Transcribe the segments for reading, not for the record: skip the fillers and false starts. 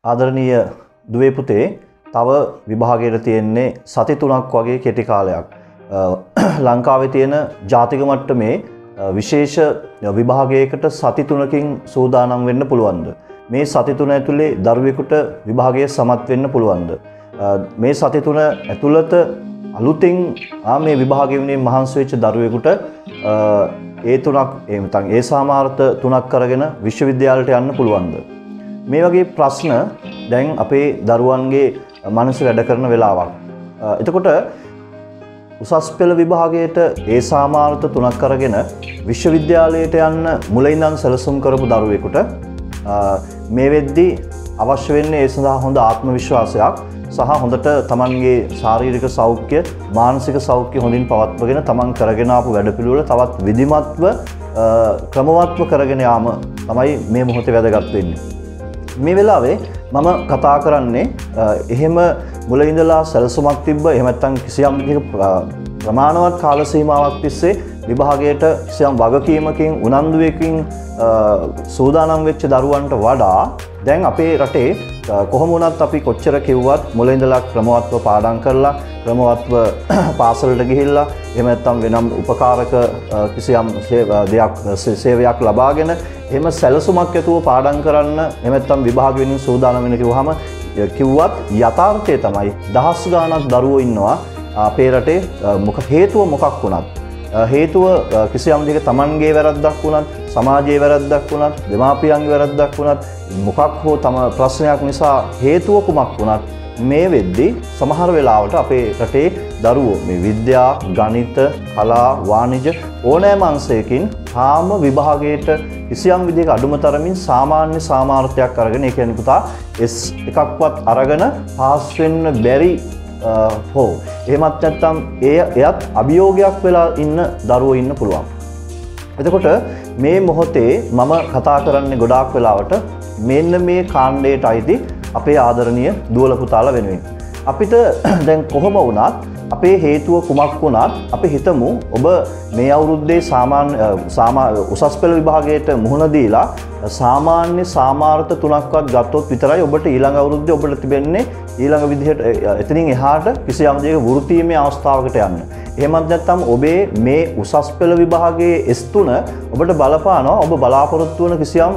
ආදරණීය දුවේ පුතේ තව විභාගයට තියෙන්නේ සති 3ක් වගේ කෙටි කාලයක්. ලංකාවේ තියෙන ජාතික මට්ටමේ විශේෂ විභාගයකට සති 3කින් සූදානම් වෙන්න පුළුවන්ද? මේ සති 3 ඇතුලේ දරුවෙකුට විභාගයේ සමත් වෙන්න පුළුවන්ද? මේ සති 3 ඇතුළත අලුතින් මේ විභාගය වෙනුවෙන් මහන්සි වෙච්ච දරුවෙකුට ඒ තුනක් නැත්නම් ඒ සාමාර්ථ තුනක් කරගෙන විශ්වවිද්‍යාලයට යන්න පුළුවන්ද? මේ වගේ ප්‍රශ්න දැන් අපේ දරුවන්ගේ මනස වැඩ කරන වෙලාවක්. එතකොට උසස් පෙළ විභාගයට ඒ සාමාර්ථ තුනක් කරගෙන විශ්වවිද්‍යාලයට යන්න මුලින් ඉඳන් සැලසුම් කරපු දරුවෙකුට මේ වෙද්දී අවශ්‍ය වෙන්නේ ඒ සඳහා හොඳ ආත්ම විශ්වාසයක් සහ හොඳට තමන්ගේ ශාරීරික සෞඛ්‍ය මානසික සෞඛ්‍ය හොඳින් පවත්වාගෙන තමන් කරගෙන ආපු වැඩපිළිවෙල තවත් විධිමත්ව ක්‍රමවත්ව කරගෙන යාම තමයි මේ මොහොතේ වැදගත් වෙන්නේ. මේ වෙලාවේ මම කතා කරන්නේ එහෙම මුලින් ඉඳලා සැලසුමක් තිබ්බ එහෙම නැත්නම් කිසියම් විදිහක ප්‍රමාණවත් කාල සීමාවක් තිස්සේ විභාගයට කිසියම් වගකීමකින් උනන්දුවකින් සූදානම් වෙච්ච දරුවන්ට වඩා දැන් අපේ රටේ කොහොම වුණත් අපි කොච්චර කිව්වත් මුලින් ඉඳලා ක්‍රමවත්ව පාඩම් කරලා ක්‍රමවත්ව පාසලට ගිහිල්ලා එහෙම නැත්නම් වෙනම් උපකාරක කිසියම් සේවයක් ලබාගෙන එහෙම සැලසුමක් ඇතුව පාඩම් කරන්න එහෙම නැත්නම් විභාග වෙනින් සූදානම් වෙන්න කිව්වහම කිව්වත් යථාර්ථය තමයි දහස් ගාණක් දරුවෝ ඉන්නවා අපේ රටේ හේතුව මොකක් වුණත් හේතුව කිසියම් දෙයක තමන්ගේ වැරද්දක් වුණත් සමාජයේ වැරද්දක් වුණත් දෙමාපියන්ගේ වැරද්දක් වුණත් මොකක් හෝ තම ප්‍රශ්නයක් නිසා හේතුව කුමක් වුණත් මේ වෙද්දී සමහර වෙලාවට අපේ රටේ දරුවෝ මේ විද්‍යා ගණිත කලා වාණිජ ඕනෑම අංශයකින් තාම විභාගයට කිසියම් විදිහක අඩුම තරමින් සාමාන්‍ය සාමාර්ථයක් අරගෙන ඒ කියන්නේ පුතා S එකක්වත් අරගෙන පාස් වෙන්න බැරි හෝ එහෙමත් නැත්නම් එයත් අභියෝගයක් වෙලා ඉන්න දරුවෝ ඉන්න පුළුවන්. එතකොට මේ මොහොතේ මම කතා කරන්නේ ගොඩාක් වෙලාවට මෙන්න මේ කාණ්ඩයට අයිති අපේ ආදරණීය දුවල පුතාලා වෙනුවෙන්. අපිට දැන් කොහොම වුණත් අපේ හේතුව කුමක් වුණත් අපි හිතමු ඔබ මේ අවුරුද්දේ උසස් පෙළ විභාගයට මුහුණ දීලා සාමාන්‍ය සාමාර්ථ 3ක්වත් ගත්තොත් විතරයි ඔබට ඊළඟ අවුරුද්දේ ඔබට තිබෙන්නේ ඊළඟ විදිහට එතනින් එහාට කිසියම් දෙයක වෘත්තීමය අවස්ථාවකට යන්න. එහෙමත් නැත්නම් ඔබේ මේ උසස් පෙළ විභාගයේ S3 ඔබට බලපානවා ඔබ බලාපොරොත්තු වන කිසියම්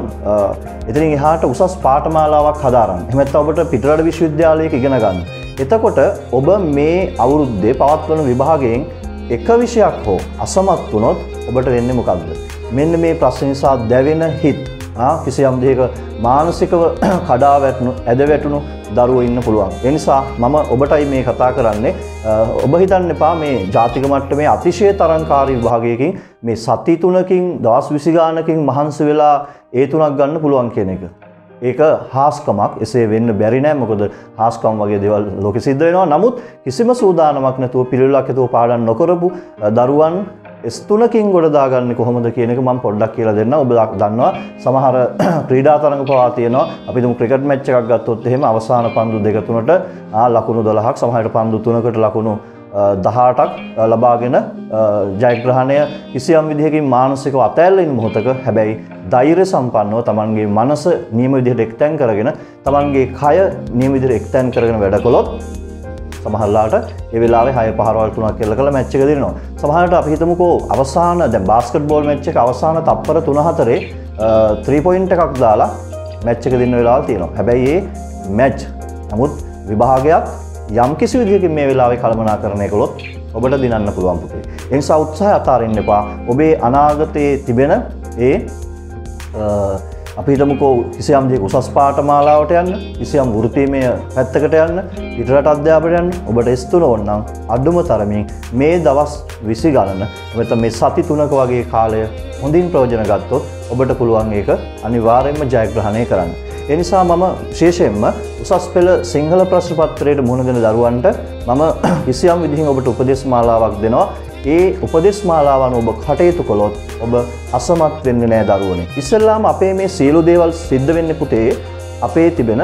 එතනින් එහාට උසස් පාඨමාලාවක් හදාරන්න. එහෙම නැත්නම් ඔබට පිටරට විශ්වවිද්‍යාලයක ඉගෙන ගන්න. එතකොට ඔබ මේ අවුරුද්දේ පවත්වන විභාගයෙන් එක විෂයක් හෝ අසමත් වුණොත් ඔබට වෙන්නේ මොකක්ද? මෙන්න මේ ප්‍රශ්න නිසා දැවෙන හිත් කිසියම් දෙයක මානසිකව කඩා වැටුණු ඇද වැටුණු දරුවෝ ඉන්න පුළුවන්. ඒ නිසා මම ඔබටයි මේ කතා කරන්නේ. ඔබ හිතන්න එපා මේ ජාතික මට්ටමේ අතිශය තරංකාරී විභාගයකින් මේ සති 3කින් දවස් 20 ගානකින් මහන්සි වෙලා ඒ තුනක් ගන්න පුළුවන් කියන එක. ඒක හාස්කමක්. එසේ වෙන්න බැරි නෑ. මොකද හාස්කම් වගේ දේවල් ලෝකෙ සිද්ධ වෙනවා. නමුත් කිසිම සූදානමක් නැතුව පිළිවෙලක් ඇතුව පාඩම් නොකරපු දරුවන් S3කින් ගොඩ දාගන්නේ කොහොමද කියන එක මම පොඩ්ඩක් කියලා දෙන්නම්. ඔබ දන්නවා සමහර ක්‍රීඩා තරඟ පවා තියෙනවා. අපි දුමු ක්‍රිකට් මැච් එකක් ගත්තොත් එහෙම අවසාන පන්දු 2-3ට ලකුණු 12ක් සමහරට පන්දු 3කට ලකුණු 18ක් ලබාගෙන ජයග්‍රහණය කිසියම් විදිහකින් මානසිකව අතෑරලා ඉන්න මොහොතක හැබැයි ධෛර්ය සම්පන්නව තමන්ගේ මනස නියම විදිහට එක්තැන් කරගෙන තමන්ගේ කය නියම විදිහට එක්තැන් කරගෙන වැඩ කළොත් සමහරලාට ඒ වෙලාවේ 6 පහරවල් 3ක් කියලා කළා මැච් එක දිනනවා. සමහරවිට අපි හිතමුකෝ අවසාන දැන් බාස්කට් බෝල් මැච් එක අවසාන තප්පර 3-4 3 පොයින්ට් එකක් දාලා මැච් එක දිනන වෙලාවල් තියෙනවා. හැබැයි මේ මැච් නමුත් විභාගයක් යම් කිසි විදිහකින් මේ වෙලාවේ කළමනාකරණය කළොත් ඔබට දිනන්න පුළුවන් පුතේ. ඒ නිසා උත්සාහය අතාරින්න එපා. ඔබේ අනාගතයේ තිබෙන ඒ අපි හිතමුකෝ කිසියම් දෙයක උසස් පාඨමාලාවට යන්න, කිසියම් වෘත්තීමය පැත්තකට යන්න, පිටරට අධ්‍යාපනයට යන්න ඔබට S3 ඕනනම් අඩුම තරමින් මේ දවස් 20 ගණන නැත්නම් මේ සති 3ක වගේ කාලය හොඳින් ප්‍රයෝජන ගත්තොත් ඔබට පුළුවන් ඒක අනිවාර්යයෙන්ම ජයග්‍රහණය කරන්න. ඒ නිසා මම විශේෂයෙන්ම උසස් පෙළ සිංහල ප්‍රශ්න පත්‍රයට මුහුණ දෙන දරුවන්ට මම කිසියම් විදිහින් ඔබට උපදේශ මාලාවක් දෙනවා. ඒ උපදේශ මාලාව අනුව ඔබ කටයුතු කළොත් ඔබ අසමත් වෙන්නේ නැහැ දරුවනේ. ඉස්සෙල්ලාම අපේ මේ සියලු දේවල් සිද්ධ වෙන්නේ පුතේ අපේ තිබෙන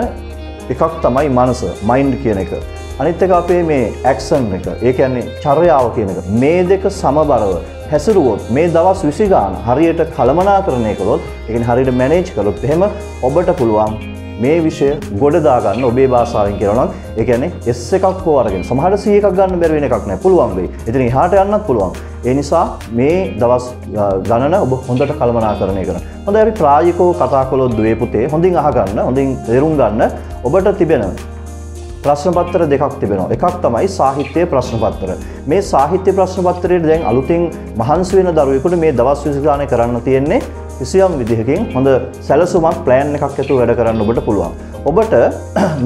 එකක් තමයි මනස, මයින්ඩ් කියන එක. අනිත් එක අපේ මේ ඇක්ෂන් එක. ඒ කියන්නේ චර්යාව කියන එක. මේ දෙක සමබරව හැසිරුවොත් මේ දවස් 20 ගාන හරියට කළමනාකරණය කළොත්, ඒ කියන්නේ හරියට මැනේජ් කළොත් එහෙම ඔබට පුළුවන් මේ විෂය ගොඩ දා ගන්න ඔබේ භාෂාවෙන් කියනවා නම් ඒ කියන්නේ S එකක් හෝ අරගෙන සමහරට C එකක් ගන්න බැරි වෙන එකක් නෑ පුළුවන් වෙයි. ඉතින් එහාට යන්නත් පුළුවන්. ඒ නිසා මේ දවස් ගණන ඔබ හොඳට කළමනාකරණය කරන්න. හොඳයි අපි ප්‍රායෝගිකව කතා කළොත් දුවේ පුතේ හොඳින් අහගන්න, හොඳින් තේරුම් ගන්න. ඔබට තිබෙන ප්‍රශ්න පත්‍ර දෙකක් තිබෙනවා. එකක් තමයි සාහිත්‍ය ප්‍රශ්න පත්‍ර. මේ සාහිත්‍ය ප්‍රශ්න පත්‍රයේ දැන් අලුතින් මහන්සි වෙන දරුවෙකුට මේ දවස් 20 ගානේ කරන්න තියෙන්නේ කිසියම් විදිහකින් හොඳ සැලසුමක් ප්ලෑන් එකක් ඇතුව වැඩ කරන්න ඔබට පුළුවන්. ඔබට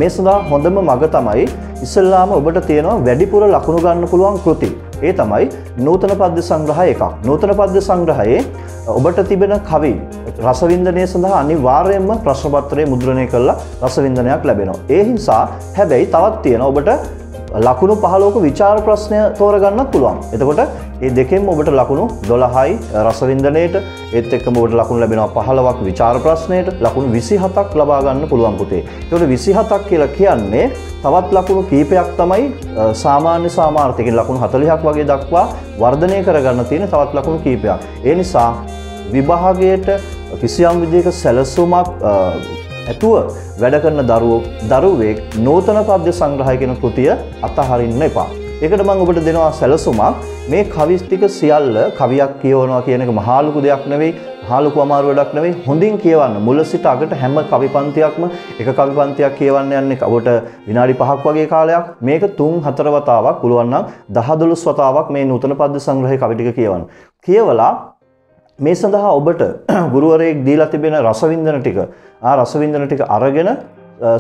මේ සඳහා හොඳම මඟ තමයි ඉස්සෙල්ලාම ඔබට තියෙනවා වැඩිපුර ලකුණු ගන්න පුළුවන් කෘති. ඒ තමයි නූතන පද්‍ය සංග්‍රහය එකක්. නූතන පද්‍ය සංග්‍රහයේ ඔබට තිබෙන කවි රසවින්දනය සඳහා අනිවාර්යයෙන්ම ප්‍රශ්න පත්‍රයේ මුද්‍රණය කරලා රසවින්දනයක් ලැබෙනවා. ඒ නිසා හැබැයි තවත් තියෙනවා ඔබට ලකුණු 15ක විචාර ප්‍රශ්නය තෝරගන්නත් පුළුවන්. එතකොට මේ දෙකෙන්ම ඔබට ලකුණු 12යි රසවින්දනයේට ඒත් එක්කම ඔබට ලකුණු ලැබෙනවා 15ක් විචාර ප්‍රශ්නයට ලකුණු 27ක් ලබා ගන්න පුළුවන් පුතේ. ඒකට 27ක් කියලා කියන්නේ තවත් ලකුණු කීපයක් තමයි සාමාන්‍ය සාමාර්ථ කියන ලකුණු 40ක් වගේ දක්වා වර්ධනය කරගන්න තියෙන තවත් ලකුණු කීපයක්. ඒ නිසා විභාගයට කිසියම් විදිහක සැලසුමක් ඇතුව වැඩ කරන දරුවෙක් නූතන පද්‍ය සංග්‍රහය කියන කෘතිය අතහරින්න එපා. ඒකට මම ඔබට දෙනවා සැලසුමක්. මේ කවි ටික සියල්ල කවියක් කියවනවා කියන එක මහා ලොකු දෙයක් නෙවෙයි, මහා ලොකු අමාරු වැඩක් නෙවෙයි. හොඳින් කියවන්න. මුල සිට අගට හැම කවි පන්තියක්ම එක කවි පන්තියක් කියවන්න යන්නේ ඔබට විනාඩි 5ක් වගේ කාලයක්. මේක 3-4 වතාවක් පුළුවන් නම් 10-12 වතාවක් මේ නූතන පද්‍ය සංග්‍රහයේ කවි ටික කියවන්න. කියවලා මේ සඳහා ඔබට ගුරුවරයෙක් දීලා තිබෙන රසවින්දන ටික රසවින්දන ටික අරගෙන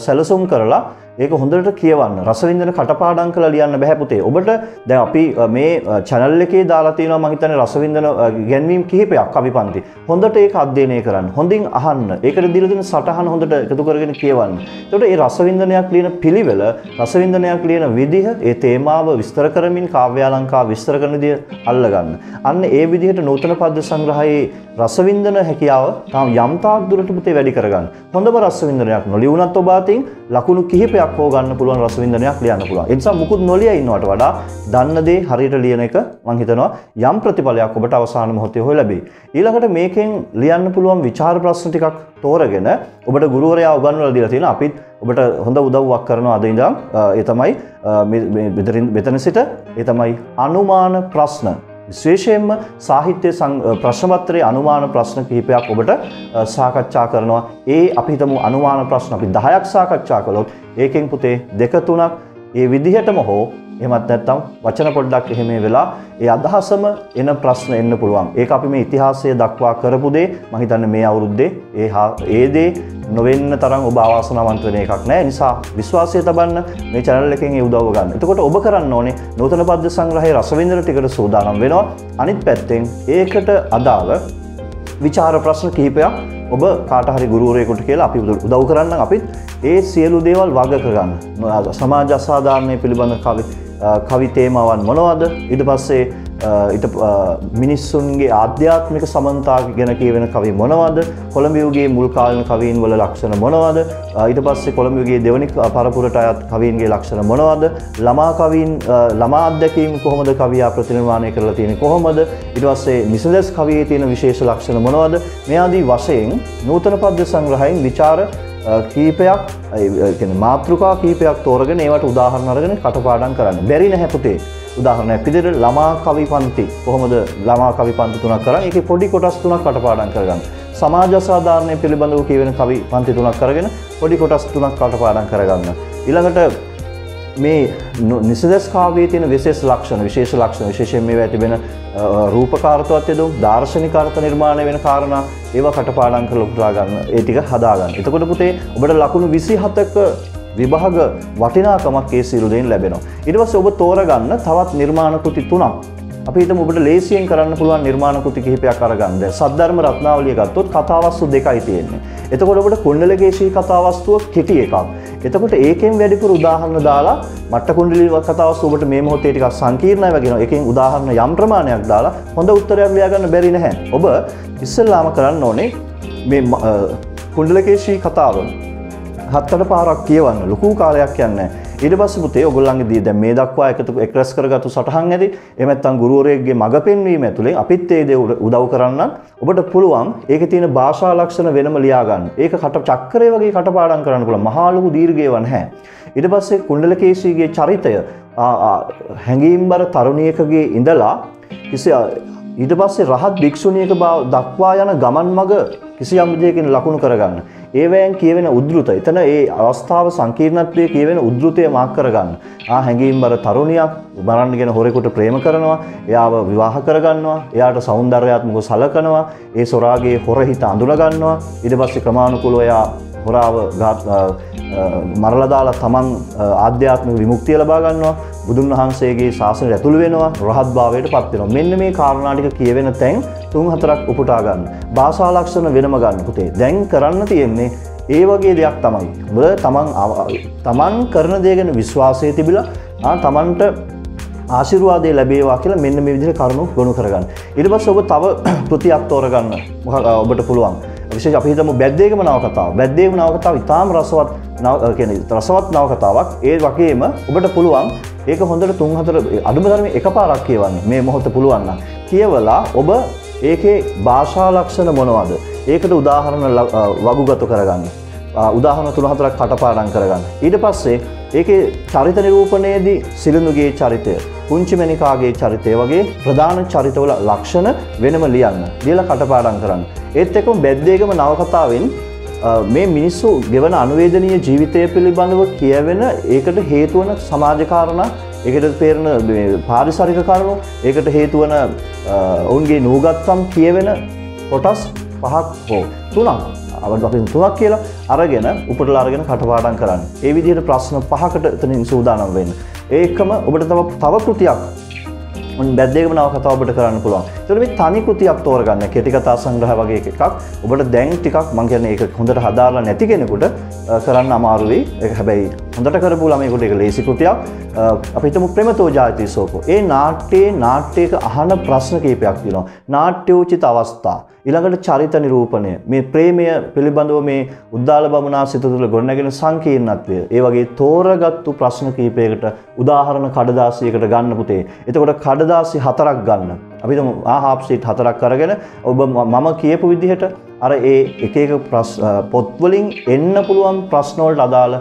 සැලසුම් කරලා ඒක හොඳට කියවන්න. රසවින්දන කටපාඩම් කරලා ලියන්න බෑ පුතේ. ඔබට දැන් අපි මේ channel එකේ දාලා තියෙනවා මම හිතන්නේ රසවින්දන ගැන්වීම් කිහිපයක් කවිපන්ති. හොඳට ඒක අධ්‍යයනය කරන්න. හොඳින් අහන්න. ඒකට දීලා තියෙන සටහන හොඳට එකතු කරගෙන කියවන්න. එතකොට මේ රසවින්දනයක් ලියන පිළිවෙල, රසවින්දනයක් ලියන විදිහ, ඒ තේමාව විස්තර කරමින් කාව්‍යාලංකාව විස්තර කරන විදිහ අල්ලගන්න. අන්න ඒ විදිහට නූතන පද්‍ය සංග්‍රහයේ රසවින්දන හැකියාව තාම යම් තාක් දුරට පුතේ වැඩි කරගන්න. හොඳම රසවින්දනයක් නොලියුණත් ඔබ අතින් ලකුණු කිහිපයක් හෝ ගන්න පුළුවන් රසවින්දනයක් ලියන්න පුළුවන්. ඒ නිසා මුකුත් නොලිය ඉන්නවට වඩා දන්න දේ හරියට ලියන එක මම හිතනවා යම් ප්‍රතිඵලයක් ඔබට අවසාන මොහොතේ හොය ලැබෙයි. ඊළඟට මේකෙන් ලියන්න පුළුවන් විචාර ප්‍රශ්න ටිකක් තෝරගෙන ඔබට ගුරුවරයා උගන්වලා දීලා තියෙනවා. අපිත් ඔබට හොඳ උදව්වක් කරනවා අද ඉඳන්. ඒ තමයි මෙතන සිට ඒ තමයි අනුමාන ප්‍රශ්න. විශේෂයෙන්ම සාහිත්‍ය ප්‍රශ්න පත්‍රයේ අනුමාන ප්‍රශ්න කිහිපයක් ඔබට සාකච්ඡා කරනවා. ඒ අපි හිතමු අනුමාන ප්‍රශ්න අපි 10ක් සාකච්ඡා කළොත් ඒකෙන් පුතේ 2-3ක් ඒ විදිහටම හෝ එහෙමත් නැත්නම් වචන පොඩ්ඩක් එහෙම වෙලා ඒ අදහසම එන ප්‍රශ්න එන්න පුළුවන්. ඒක අපි මේ ඉතිහාසය දක්වා කරපු දේ මම හිතන්නේ මේ අවුරුද්දේ ඒ දේ නොවෙන්න තරම් ඔබ අවාසනාවන්ත වෙන එකක් නෑ. නිසා විශ්වාසය තබන්න මේ channel එකෙන් ඒ උදව්ව ගන්න. එතකොට ඔබ කරන්න ඕනේ නූතන පද්‍ය සංග්‍රහයේ රසවින්දන ටිකට සූදානම් වෙනවා. අනිත් පැත්තෙන් ඒකට අදාළ විචාර ප්‍රශ්න කිහිපයක් ඔබ කාට හරි ගුරුවරයෙකුට කියලා අපි උදව් කරන්න අපිත් ඒ සියලු දේවල් වග කරගන්න. සමාජ අසාධාරණය පිළිබඳ කවි තේමාවන් මොනවද? ඊට පස්සේ මිනිස්සුන්ගේ ආධ්‍යාත්මික සමන්තා ගැන කියවෙන කවි මොනවද? කොළඹ යුගයේ මුල් කාලීන කවීන් වල ලක්ෂණ මොනවද? ඊට පස්සේ කොළඹ යුගයේ දෙවනි පරපුරට අයත් කවීන්ගේ ලක්ෂණ මොනවද? ළමා අධ්‍යක්ීම් කොහොමද කවියා ප්‍රතිනිර්මාණය කරලා තියෙන්නේ කොහොමද? ඊට පස්සේ නිසඳස් කවියේ තියෙන විශේෂ ලක්ෂණ මොනවද? මේ ආදී වශයෙන් නූතන පද්‍ය සංග්‍රහයෙන් විචාර කීපයක් කියන්නේ මාතෘකා කීපයක් තෝරගෙන ඒවට උදාහරණ අරගෙන කටපාඩම් කරන්න. බැරි නැහැ පුතේ. උදාහරණයක් විදිහට ළමා කවි පන්ති කොහොමද ළමා කවි පන්ති 3ක් කරන් ඒකේ පොඩි කොටස් 3ක් කටපාඩම් කරගන්න. සමාජ අසාධාරණය පිළිබඳව කියවෙන කවි පන්ති 3ක් කරගෙන පොඩි කොටස් 3ක් කටපාඩම් කරගන්න. ඊළඟට මේ නිසදස් කාව්‍යයේ තියෙන විශේෂ ලක්ෂණ විශේෂයෙන් මේවා තිබෙන රූපකාර්ථවත් යදුම් දාර්ශනික අර්ථ නිර්මාණය වෙන කාරණා ඒවා කටපාඩම් කරලා උපුටා ගන්න. ඒ ටික හදා ගන්න. එතකොට පුතේ ඔබට ලකුණු 27ක විභාග වටිනාකමක් ඒ සියලු දෙයින් ලැබෙනවා. ඊට පස්සේ ඔබ තෝරගන්න තවත් නිර්මාණ කෘති 3ක්. අපි හිතමු ඔබට ලේසියෙන් කරන්න පුළුවන් නිර්මාණ කෘති කිහිපයක් අරගන්න. දැන් සද්ධර්ම රත්නාවලිය ගත්තොත් කතාවස්තු දෙකයි තියෙන්නේ. එතකොට ඔබට කුණ්ඩලකේශී කතාවස්තුව කෙටි එකක්. එතකොට ඒකෙන් වැඩිපුර උදාහරණ දාලා මට්ට කුණ්ඩලී කතාවස්තුව ඔබට මේ මොහොතේ ටිකක් සංකීර්ණයි වගේනවා. ඒකෙන් උදාහරණ යම් ප්‍රමාණයක් දාලා හොඳ උත්තරයක් ලියා ගන්න බැරි නැහැ. ඔබ ඉස්සෙල්ලාම කරන්න ඕනේ මේ කුණ්ඩලකේශී කතාව 7-8 පාරක් කියවන්න. ලොකු කාලයක් යන්නේ. ඊට පස්සේ පුතේ ඔයගොල්ලන්ගේ දැන් මේ දක්වා එක්රැස් කරගත්තු සටහන් ඇති. එහෙම නැත්නම් ගුරුවරයෙක්ගේ මඟ පෙන්වීම ඇතුලේ අපිත් ඒ දේ උදව් කරන්න ඔබට පුළුවන් ඒකේ තියෙන භාෂා ලක්ෂණ වෙනම ලියා ගන්න. ඒක චක්‍රය වගේ කටපාඩම් කරන්න පුළුවන්. මහා ලොකු දීර්ඝේව නැහැ. ඊට පස්සේ කුණ්ඩලකේශීගේ චරිතය හැඟීම්බර තරුණියකගේ ඉඳලා ඊට පස්සේ රහත් භික්ෂුණියක දක්වා යන ගමන් මඟ කිසියම් විදියකින් ලකුණු කරගන්න. ඒවැයෙන් කියවෙන උද්ෘත. එතන ඒ අවස්ථාව සංකීර්ණත්වයේ කියවෙන උද්ෘතය මාක් කරගන්න. හැඟීම්බර තරුණියක් මරන්නගෙන හොරෙකුට ප්‍රේම කරනවා. එයාව විවාහ කරගන්නවා. එයාට సౌందర్యාත්මකව සලකනවා. ඒ සොරාගේ හොර හිත අඳුන ගන්නවා. ඊට පස්සේ ක්‍රමානුකූලව එයා හොරාව මරලා දාලා තමන් ආධ්‍යාත්මික විමුක්තිය ලබා ගන්නවා. බුදුන් වහන්සේගේ ශාසනයට ඇතුළු වෙනවා. රහත් භාවයට පත් වෙනවා. මෙන්න මේ කාරණා ටික කියවෙන තැන් 3-4ක් උපුටා ගන්න. භාෂා ලක්ෂණ වෙනම ගන්න පුතේ. දැන් කරන්න තියෙන්නේ ඒ වගේ දෙයක් තමයි. තමන් කරන දේ ගැන විශ්වාසය තිබිලා තමන්ට ආශිර්වාදය ලැබේවා කියලා මෙන්න මේ විදිහට කරුණු ගොනු කරගන්න. ඊට පස්සේ ඔබ තව කෘතියක් තෝරගන්න ඔබට පුළුවන්. විශේෂ අපි හිතමු බැද්දේගම නවකතාව. බැද්දේගම නවකතාව ඉතාම රසවත් නවකතාවක්. ඒ වගේම ඔබට පුළුවන් ඒක හොඳට 3-4 අඩුම තරමේ එකපාරක් කියවන්න. මේ මොහොත පුළුවන් නම් කියවලා ඔබ ඒකේ භාෂා ලක්ෂණ මොනවද? ඒකට උදාහරණ වගුගත කරගන්න. උදාහරණ 3-4ක් කටපාඩම් කරගන්න. ඊට පස්සේ ඒකේ චරිත නිරූපණයේදී සිළුඳුගේ චරිතය, කුංචිමණිකාගේ චරිතය වගේ ප්‍රධාන චරිතවල ලක්ෂණ වෙනම ලියන්න. ලියලා කටපාඩම් කරන්න. ඒත් එක්කම බැද්දේගම නවකතාවෙන් මේ මිනිස්සු ගෙවන අනුවේදනීය ජීවිතය පිළිබඳව කියවෙන ඒකට හේතු වන සමාජ කාරණා, ඒකට පේරන පාරිසරික කාරණා, ඒකට හේතු වන ඔවුන්ගේ නූගත්කම් කියවෙන කොටස් 5ක් හෝ 3ක් අපි 3ක් කියලා අරගෙන උපුටලා අරගෙන කටපාඩම් කරන්න. ඒ විදිහට ප්‍රශ්න 5කට එතනින් සූදානම් වෙන්න. ඒකම ඔබට තව කෘතියක් බැද්දේගම නවකතාව ඔබට කරන්න පුළුවන්. ඒතකොට මේ තනි කෘතියක් තෝරගන්න. කෙටි කතා සංග්‍රහ වගේ එකක්. ඔබට දැන් ටිකක් මම කියන්නේ ඒක හොඳට හදාලා නැති කෙනෙකුට කරන්න අමාරු වෙයි. ඒක හැබැයි හොඳට කරපු ළමයෙකුට ඒක ලේසි කෘතියක්. අපි හිතමු ප්‍රේමතෝ ජායති සෝකෝ. ඒ නාට්‍යයක අහන ප්‍රශ්න කීපයක් තියෙනවා. නාට්‍යෝචිත අවස්ථා. ඊළඟට චරිත නිරූපණය. මේ ප්‍රේමය පිළිබඳව මේ උද්දාල බමුණා සිත තුළ ගොඩනැගෙන සංකීර්ණත්වය. ඒ වගේ තෝරගත්තු ප්‍රශ්න කීපයකට උදාහරණ කඩදාසියකට ගන්න පුතේ. එතකොට කඩදාසි 4ක් ගන්න. අපි හිතමු හාෆ් ෂීට් 4ක් අරගෙන ඔබ මම කියපු විදිහට අර ඒ එක පොත් වලින් එන්න පුළුවන් ප්‍රශ්න වලට අදාළ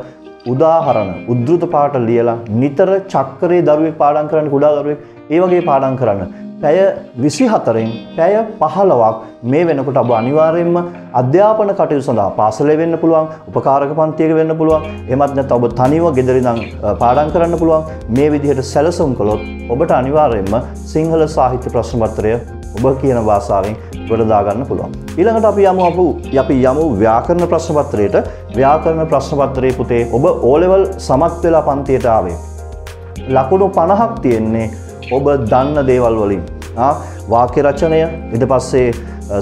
උදාහරණ උද්දෘත පාඩ ලියලා නිතර චක්‍රයේ දරුවෙක් පාඩම් කරන්න කුඩා දරුවෙක් ඒ වගේ පාඩම් කරන්න. පැය 24න් පැය 15ක් මේ වෙනකොට ඔබ අනිවාර්යයෙන්ම අධ්‍යාපන කටයුතු සඳහා පාසලේ වෙන්න පුළුවන්, උපකාරක පන්තියක වෙන්න පුළුවන්, එහෙමත් නැත්නම් ඔබ තනිව ගෙදර ඉඳන් පාඩම් කරන්න පුළුවන්. මේ විදිහට සැලසුම් කළොත් ඔබට අනිවාර්යයෙන්ම සිංහල සාහිත්‍ය ප්‍රශ්න පත්‍රය ඔබ කියන භාෂාවෙන් ගොඩ දා ගන්න පුළුවන්. ඊළඟට අපි යමු ව්‍යාකරණ ප්‍රශ්න පත්‍රයට. ව්‍යාකරණ ප්‍රශ්න පත්‍රයේ පුතේ ඔබ O level සමත් වෙලා පන්තියට ආවේ. ලකුණු 50ක් තියෙන්නේ ඔබ දන්න දේවල් වලින්. වාක්‍ය රචනය, ඊට පස්සේ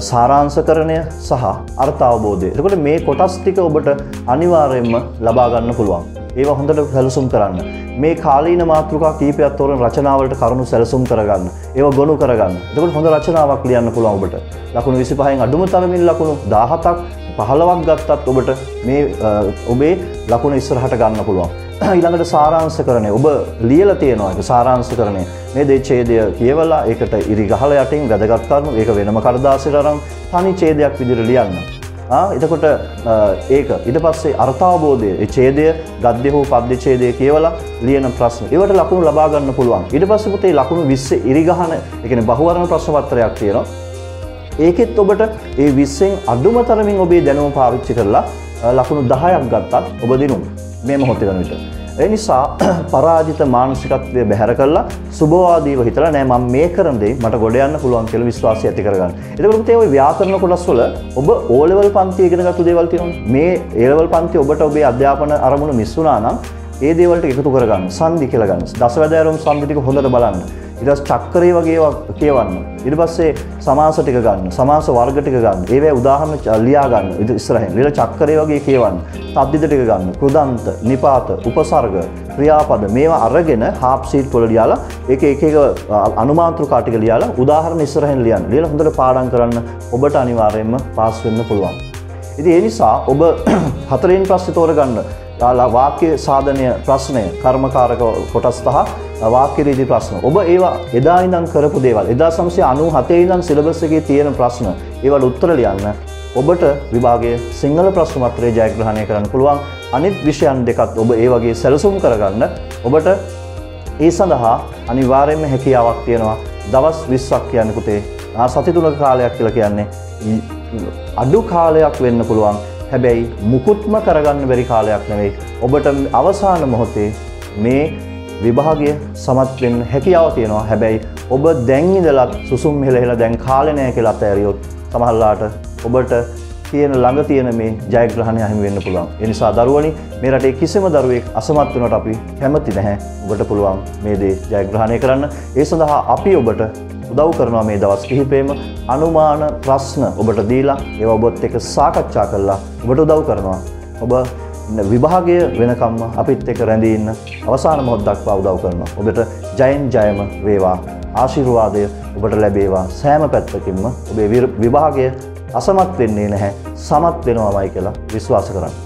සාරාංශකරණය සහ අර්ථ අවබෝධය. එතකොට මේ කොටස් ටික ඔබට අනිවාර්යයෙන්ම ලබා ගන්න පුළුවන්. ඒවා හොඳට සැලසුම් කරන්න. මේ කාලීන මාතෘකා කීපයක් තෝරන රචනාවලට කරුණු සැලසුම් කරගන්න. ඒවා ගොනු කරගන්න. එතකොට හොඳ රචනාවක් ලියන්න පුළුවන් ඔබට. ලකුණු 25න් අඩුම තරමින් ලකුණු 17ක් 15ක් ගත්තත් ඔබට මේ ඔබේ ලකුණ ඉස්සරහට ගන්න පුළුවන්. ඊළඟට සාරාංශකරණය. ඔබ ලියලා තියෙනවා ඒක සාරාංශකරණය. මේ දේ ඡේදය කියවලා ඒකට ඉරි ගහලා යටින් වැදගත් කරුණු ඒක වෙනම කඩදාසියට අරන් තනි ඡේදයක් විදිහට ලියන්න. එතකොට ඒක ඊට පස්සේ අර්ථාවබෝධය ඒ ඡේදය ගද්‍ය හෝ පද්‍ය ඡේදය කියවලා ලියන ප්‍රශ්න. ඒවට ලකුණු ලබා ගන්න පුළුවන්. ඊට පස්සේ පුතේ ලකුණු 20 ඉරි ගහන ඒ කියන්නේ බහුවර්ණ ප්‍රශ්න පත්‍රයක් තියෙනවා. ඒකෙත් ඔබට ඒ 20න් අඩුම තරමින් ඔබේ දැනුම පාවිච්චි කරලා ලකුණු 10ක් ගත්තත් ඔබ දිනුම් මේ මොහොතේ වෙන විට. ඒ නිසා පරාජිත මානසිකත්වය බැහැර කරලා සුබවාදීව හිතලා නෑ මම මේ කරන දේ මට ගොඩ යන්න පුළුවන් කියලා විශ්වාසය ඇති කරගන්න. එතකොට පුතේ ওই ව්‍යාකරණ කොටස් වල ඔබ O level පන්ති ඉගෙනගත්තු දේවල් තියෙනවනේ. මේ A level පන්ති ඔබට ඔබේ අධ්‍යාපන අරමුණු මිස් වුණා නම් ඒ දේවල් ටික එකතු කරගන්න. සංදි කියලා ගන්න. දසවැදෑරුම් සංදි ටික හොඳට බලන්න. ඊට පස්සේ චක්‍රය වගේ ඒවා කියවන්න. ඊට පස්සේ සමාස ටික ගන්න. සමාස වර්ග ටික ගන්න. ඒවැ උදාහරණ ලියා ගන්න. ඉස්සරහින් ලියලා චක්‍රය වගේ කියවන්න. තද්දිද ටික ගන්න. කෘදන්ත, නිපාත, උපසර්ග, ක්‍රියාපද මේවා අරගෙන හාෆ් ෂීට් වල ලියලා ඒක එක අනුමාත්‍රිකා ටික ලියලා උදාහරණ ඉස්සරහින් ලියන්න. ලියලා හොඳට පාඩම් කරන්න. ඔබට අනිවාර්යයෙන්ම පාස් වෙන්න පුළුවන්. ඉතින් ඒ නිසා ඔබ හතරෙන් ප්‍රශ්න තෝරගන්න. වාක්‍ය සාධනීය ප්‍රශ්නය, කර්මකාරක කොටස් සහ වාක්‍ය රීති ප්‍රශ්න. ඔබ ඒවා එදා ඉඳන් කරපු දේවල් 1997 ඉඳන් සිලබස් එකේ තියෙන ප්‍රශ්න ඒවට උත්තර ලියන්න. ඔබට විභාගයේ සිංහල ප්‍රශ්න පත්‍රය ජයග්‍රහණය කරන්න පුළුවන්. අනිත් විෂයන් දෙකත් ඔබ ඒ වගේ සැලසුම් කරගන්න. ඔබට ඒ සඳහා අනිවාර්යයෙන්ම හැකියාවක් තියෙනවා. දවස් 20ක් කියන්නේ පුතේ සති 3ක කාලයක් කියලා කියන්නේ අඩු කාලයක් වෙන්න පුළුවන්. හැබැයි මුකුත්ම කරගන්න බැරි කාලයක් නෙවෙයි. ඔබට අවසාන මොහොතේ මේ විභාගය සමත් වෙන්න හැකියාව තියෙනවා. හැබැයි ඔබ දැන් ඉඳලා සුසුම් හෙලහෙලා දැන් කාලේ නැහැ කියලා අතහැරියොත් සමහරලාට ඔබට තියෙන ළඟ තියෙන මේ ජයග්‍රහණය අහිමි වෙන්න පුළුවන්. ඒ නිසා දරුවනි මේ රටේ කිසිම දරුවෙක් අසමත් වෙනවට අපි කැමති නැහැ. ඔබට පුළුවන් මේ දේ ජයග්‍රහණය කරන්න. ඒ සඳහා අපි ඔබට උදව් කරනවා මේ දවස් කිහිපෙම අනුමාන ප්‍රශ්න ඔබට දීලා ඒවා ඔබත් එක්ක සාකච්ඡා කරලා ඔබට උදව් කරනවා. ඔබ විභාගය වෙනකම්ම අපිත් එක්ක රැඳී ඉන්න අවසාන මොහොත දක්වා උදව් කරනවා. ඔබට ජයෙන් ජයම වේවා. ආශිර්වාදය ඔබට ලැබේවා. සෑම පැත්තකින්ම ඔබේ විභාගය අසමත් වෙන්නේ නැහැ. සමත් වෙනවාමයි කියලා විශ්වාස කරන්න.